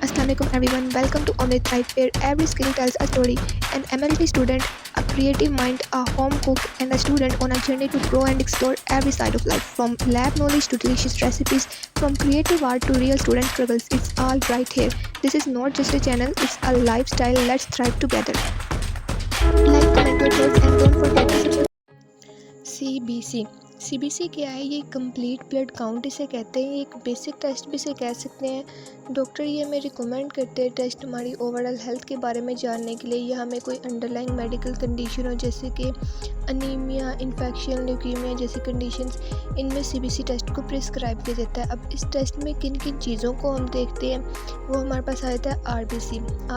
Assalamualaikum everyone, welcome to Omni Thrive where every skill tells a story. An MLT student, a creative mind, a home cook and a student on a journey to grow and explore every side of life. From lab knowledge to delicious recipes, from creative art to real student struggles, it's all right here. This is not just a channel, it's a lifestyle. Let's thrive together. Like, comment your thoughts and don't forget to subscribe. CBC क्या है? ये complete blood count इसे कहते हैं। ये एक basic test भी इसे कह सकते हैं। डॉक्टर ये हमें रिकमेंड करते हैं टेस्ट हमारी ओवरऑल हेल्थ के बारे में जानने के लिए, या हमें कोई अंडरलाइंग मेडिकल कंडीशन हो जैसे कि अनीमिया, इन्फेक्शन, ल्यूकीमिया जैसी कंडीशंस, इनमें CBC टेस्ट को प्रिस्क्राइब किया जाता है। अब इस टेस्ट में किन किन चीज़ों को हम देखते हैं वो हमारे पास आ जाता है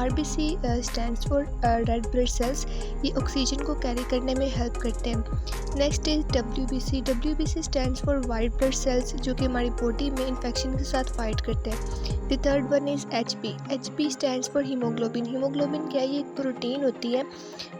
RBC stands for red blood cells. ये ऑक्सीजन को कैरी करने में हेल्प करते हैं। Next is WBC stands for white blood cells, जो कि हमारी बॉडी में इन्फेक्शन के साथ फाइट करते हैं। The third one is HP stands for haemoglobin क्या है? ये एक प्रोटीन होती है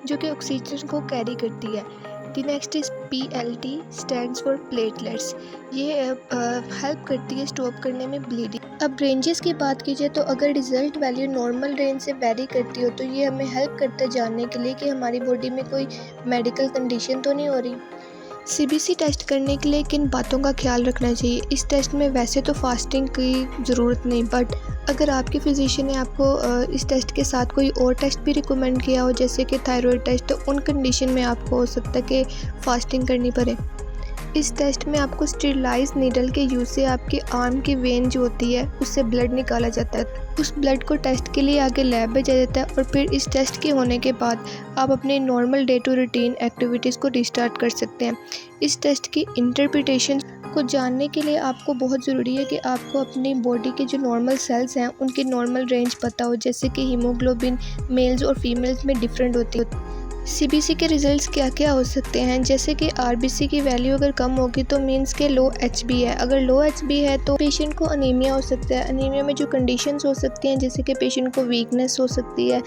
जो कि ऑक्सीजन को कैरी करती है। The next is PLT stands for platelets, ये हेल्प करती है स्टॉप करने में ब्लीडिंग। अब रेंजेस की बात कीजिए तो अगर रिज़ल्ट वैल्यू नॉर्मल रेंज से वेरी करती हो तो ये हमें हेल्प करता है जानने के लिए कि हमारी बॉडी में कोई मेडिकल कंडीशन तो नहीं हो रही। CBC टेस्ट करने के लिए किन बातों का ख्याल रखना चाहिए? इस टेस्ट में वैसे तो फास्टिंग की ज़रूरत नहीं, बट अगर आपके फिजिशियन ने आपको इस टेस्ट के साथ कोई और टेस्ट भी रिकमेंड किया हो जैसे कि थायराइड टेस्ट, तो उन कंडीशन में आपको हो सकता है कि फास्टिंग करनी पड़े। इस टेस्ट में आपको स्टेरिलाइज नीडल के यूज़ से आपकी आर्म की वेन जो होती है उससे ब्लड निकाला जाता है। उस ब्लड को टेस्ट के लिए आगे लैब भेजा जाता है और फिर इस टेस्ट के होने के बाद आप अपने normal day to routine activities को रिस्टार्ट कर सकते हैं। इस टेस्ट की इंटरप्रिटेशन को जानने के लिए आपको बहुत ज़रूरी है कि आपको अपनी बॉडी के जो नॉर्मल सेल्स हैं उनकी नॉर्मल रेंज पता हो, जैसे कि हीमोग्लोबिन मेल्स और फीमेल्स में डिफरेंट होती है। CBC के रिज़ल्ट्स क्या क्या हो सकते हैं? जैसे कि RBC की वैल्यू अगर कम होगी तो मींस के लो HB है। अगर लो HB है तो पेशेंट को अनीमिया हो सकता है। अनीमिया में जो कंडीशंस हो सकती हैं जैसे कि पेशेंट को वीकनेस हो सकती है,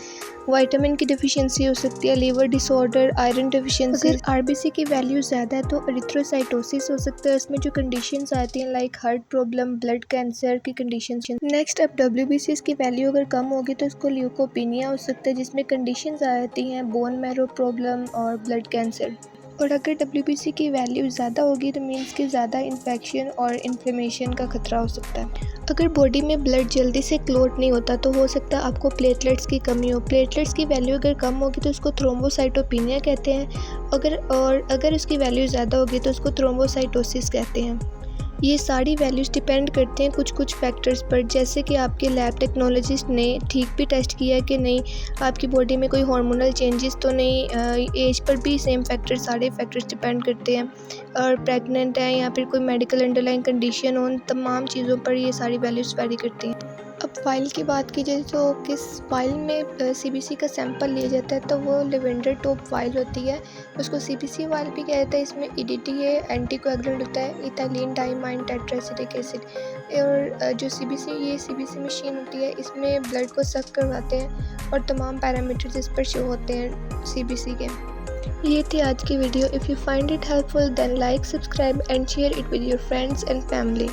विटामिन की डिफिशिएंसी हो सकती है, लीवर डिसऑर्डर, आयरन डिफिशिएंसी। अगर RBC की वैल्यू ज़्यादा है तो एरिथ्रोसाइटोसिस हो सकता है। इसमें जो कंडीशंस आती हैं like heart problem, blood cancer की कंडीशंस। नेक्स्ट अब WBC की वैल्यू अगर कम होगी तो इसको ल्यूकोपीनिया हो सकता है, जिसमें कंडीशंस आती हैं बोन मैरो प्रॉब्लम और ब्लड कैंसर। और अगर WBC की वैल्यू ज़्यादा होगी तो मीन्स कि ज़्यादा इन्फेक्शन और इन्फ्लेमेशन का खतरा हो सकता है। अगर बॉडी में ब्लड जल्दी से क्लॉट नहीं होता तो हो सकता है आपको प्लेटलेट्स की कमी हो। प्लेटलेट्स की वैल्यू अगर कम होगी तो उसको थ्रोम्बोसाइटोपिनिया कहते हैं। अगर उसकी वैल्यू ज़्यादा होगी तो उसको थ्रोम्बोसाइटोसिस कहते हैं। ये सारी वैल्यूज़ डिपेंड करते हैं कुछ फैक्टर्स पर, जैसे कि आपके लैब टेक्नोलॉजिस्ट ने ठीक भी टेस्ट किया है कि नहीं, आपकी बॉडी में कोई हार्मोनल चेंजेस तो नहीं, एज पर भी सेम सारे फैक्टर्स डिपेंड करते हैं, और प्रेग्नेंट है या फिर कोई मेडिकल अंडरलाइंग कंडीशन हो, तमाम चीज़ों पर ये सारी वैल्यूज़ वेरी करती हैं। अब फाइल की बात की जाए तो किस फाइल में CBC का सैंपल लिया जाता है तो वो लेवेंडर टॉप फाइल होती है, उसको CBC फाइल भी कहते हैं। इसमें EDTA है, एंटीकोएगुलेंट होता है, इथाइलिन डाइमाइन टेट्राएसिटिक एसिड। और जो CBC मशीन होती है इसमें ब्लड को सक करवाते हैं और तमाम पैरामीटर्स इस पर शो होते हैं CBC के। ये थी आज की video. If you find it helpful then like, subscribe and share it with your friends and family.